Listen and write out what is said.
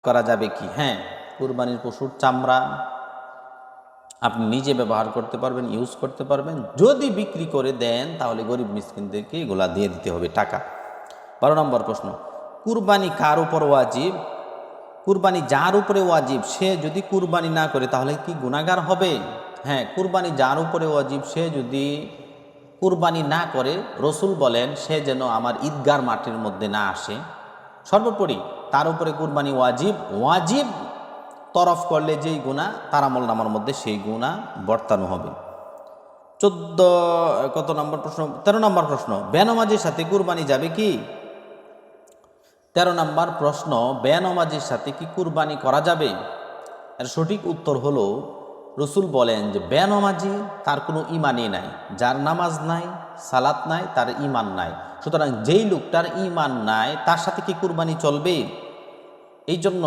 করা যাবে কি? হ্যাঁ, কুরবানির পশুর চামড়া আপনি নিজে ব্যবহার করতে পারবেন, ইউজ করতে পারবেন। যদি বিক্রি করে দেন তাহলে গরিব মিসকিনদেরকে এগুলা দিয়ে দিতে হবে টাকা। 12 নম্বর প্রশ্ন, কুরবানি কার উপর ওয়াজিব? কুরবানি যার উপরে ওয়াজিব সে যদি কুরবানি না করে তাহলে কি গুনাহগার হবে? হ্যাঁ, কুরবানি যার উপরে ওয়াজিব সে যদি কুরবানি না করে, রসুল বলেন সে যেন আমার ঈদগার মাঠের মধ্যে না আসে। সর্বোপরি তার উপরে কুরবানি ওয়াজিব। ওয়াজিব তরফ করলে যেই গুনাহ তার আমল নামার মধ্যে সেই গুনাহ বর্তানো হবে। 14 কত নম্বর প্রশ্ন? 13 নম্বর প্রশ্ন, বেনামাজির সাথে কুরবানি যাবে কি? 13 নম্বর প্রশ্ন, বেনামাজির সাথে কি কুরবানি করা যাবে? এর সঠিক উত্তর হলো, রসুল বলেন যে বেনামাজি তার কোনো ইমানই নাই। যার নামাজ নাই, সালাত নাই, তার ইমান নাই। সুতরাং যেই লোকটার ইমান নাই তার সাথে কি কুরবানি চলবে? এই জন্য